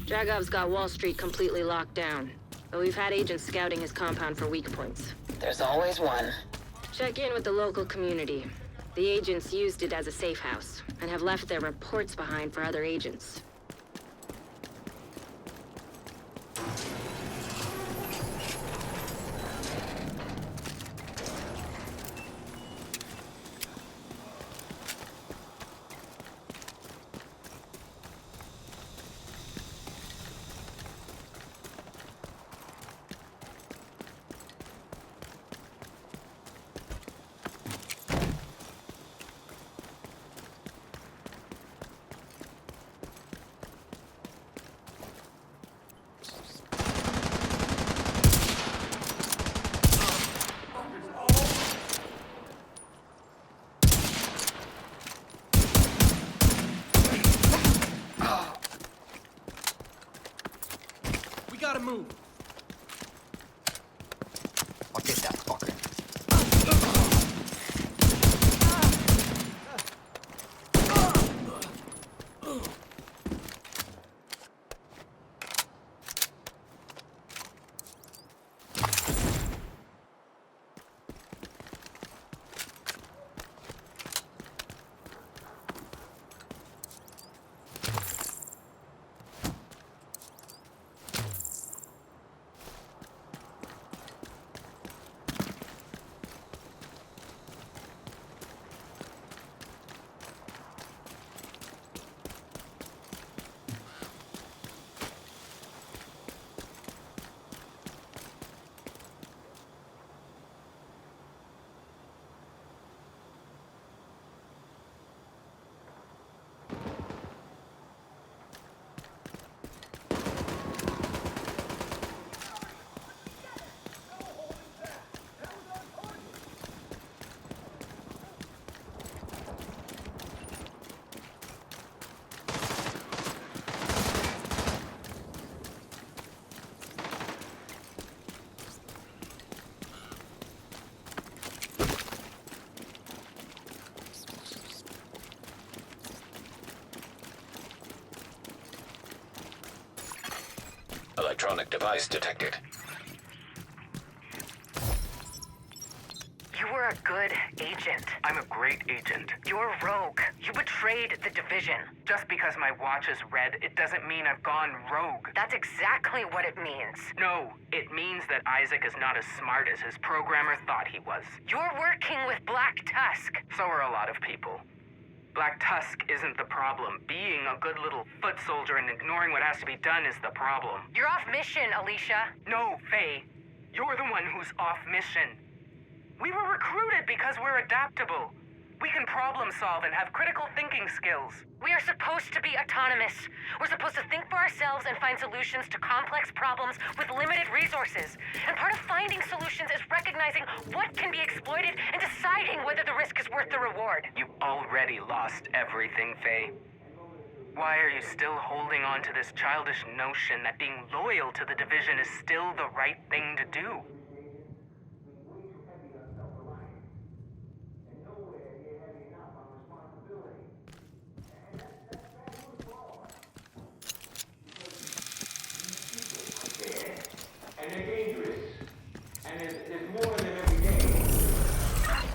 Dragov's got Wall Street completely locked down, but we've had agents scouting his compound for weak points. There's always one. Check in with the local community. The agents used it as a safe house, and have left their reports behind for other agents. Gotta move. I'll get that fucker. Electronic device detected. You were a good agent. I'm a great agent. You're rogue. You betrayed the division. Just because my watch is red, it doesn't mean I've gone rogue. That's exactly what it means. No, it means that Isaac is not as smart as his programmer thought he was. You're working with Black Tusk. So are a lot of people. Black Tusk isn't the problem. Being a good little foot soldier and ignoring what has to be done is the problem. You're off mission, Alicia. No, Faye. You're the one who's off mission. We were recruited because we're adaptable. We can problem solve and have critical thinking skills. We are supposed to be autonomous. We're supposed to think for ourselves and find solutions to complex problems with limited resources. And part of finding solutions is recognizing what can be exploited and deciding whether the risk is worth the reward. You've already lost everything, Faye. Why are you still holding on to this childish notion that being loyal to the division is still the right thing to do?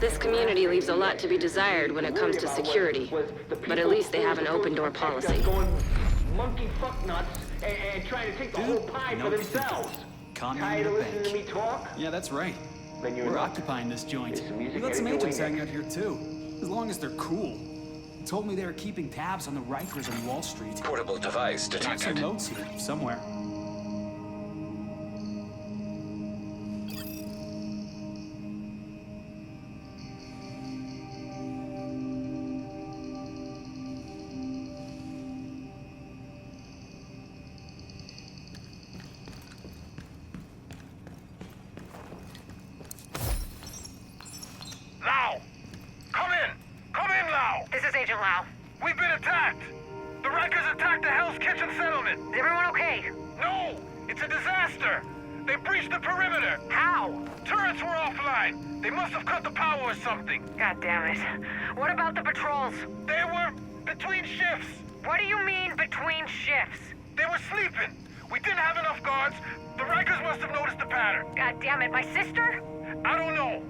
This community leaves a lot to be desired when it comes to security, but at least they have an open-door policy. Monkey fuck nuts and trying to take the whole pie for themselves. Tired of listening to me talk? Yeah, that's right. Then you're We're nuts. occupying this joint. There's some music We got some getting agents going hanging out here too. As long as they're cool. They told me they were keeping tabs on the Rikers on Wall Street. Portable device Got some detected. notes here, somewhere. Lau! Come in! Come in, Lau! This is Agent Lau. We've been attacked! The Rikers attacked the Hell's Kitchen settlement! Is everyone okay? No! It's a disaster! They breached the perimeter! How? Turrets were offline! They must have cut the power or something! God damn it. What about the patrols? They were between shifts! What do you mean between shifts? They were sleeping. We didn't have enough guards. The Rikers must have noticed the pattern. God damn it, my sister? I don't know.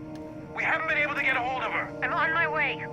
We haven't been able to get a hold of her. I'm on my way.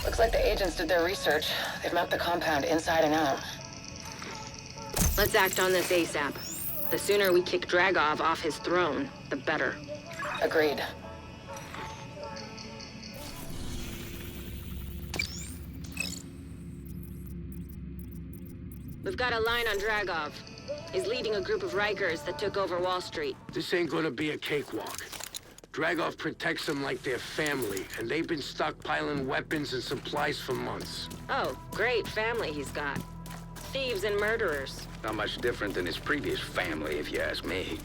Looks like the agents did their research. They've mapped the compound inside and out. Let's act on this ASAP. The sooner we kick Dragov off his throne, the better. Agreed. We've got a line on Dragov. He's leading a group of Rikers that took over Wall Street. This ain't gonna be a cakewalk. Dragov protects them like their family, and they've been stockpiling weapons and supplies for months. Oh, great family he's got. Thieves and murderers. Not much different than his previous family, if you ask me.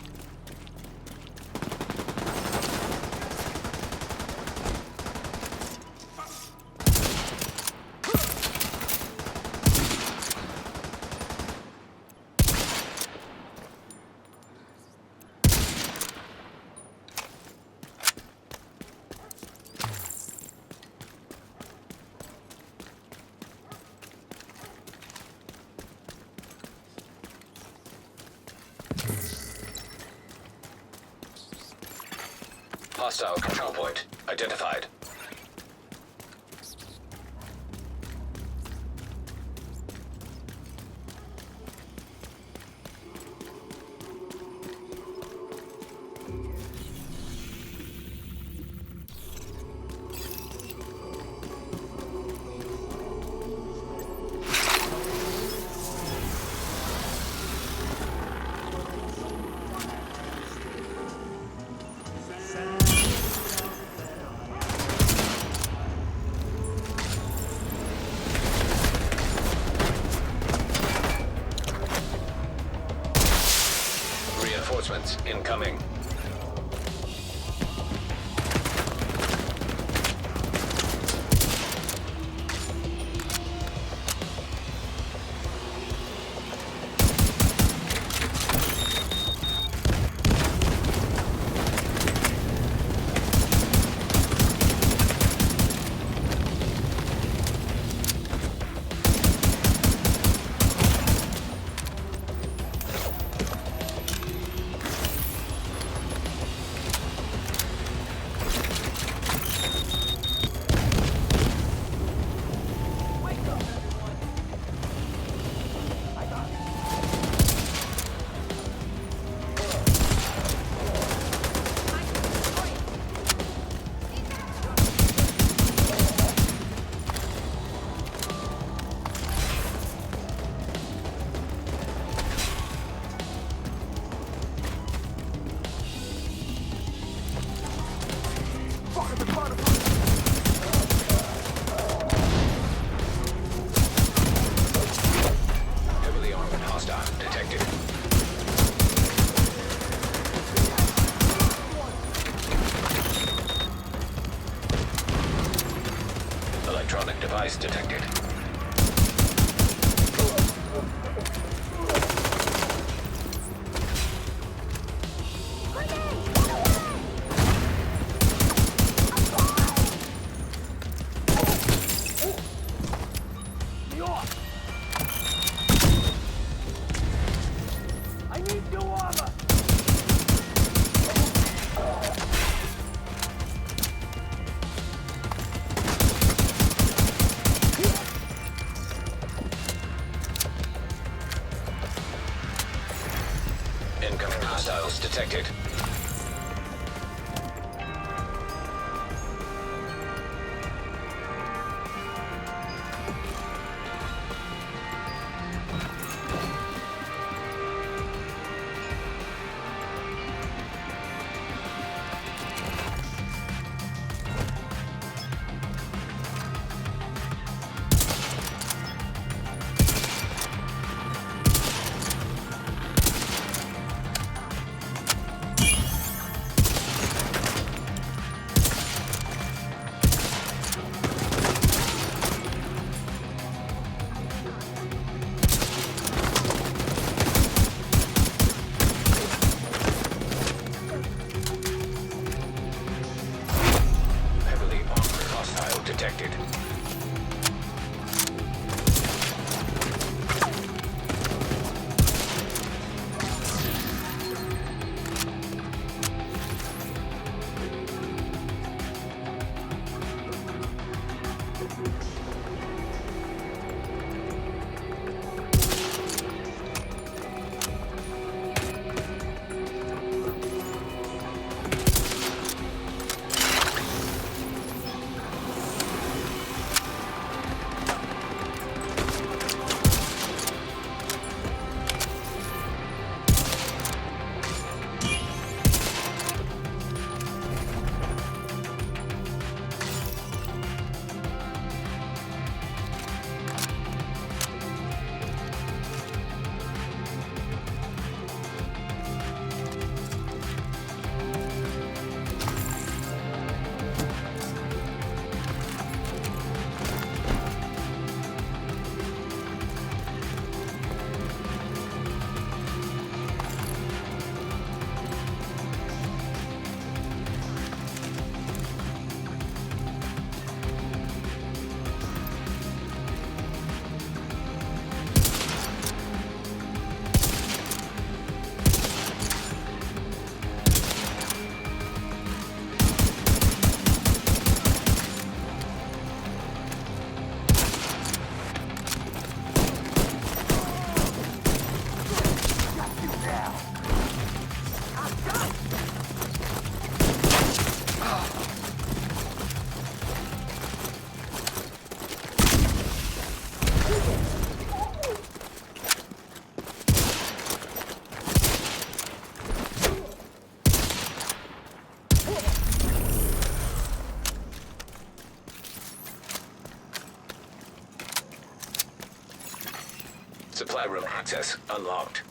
Hostile control point identified. Reinforcements incoming. Heavily armed hostile detected. Electronic device detected. I need new armor! Incoming hostiles detected. Heavily armored hostile detected. Supply room access unlocked.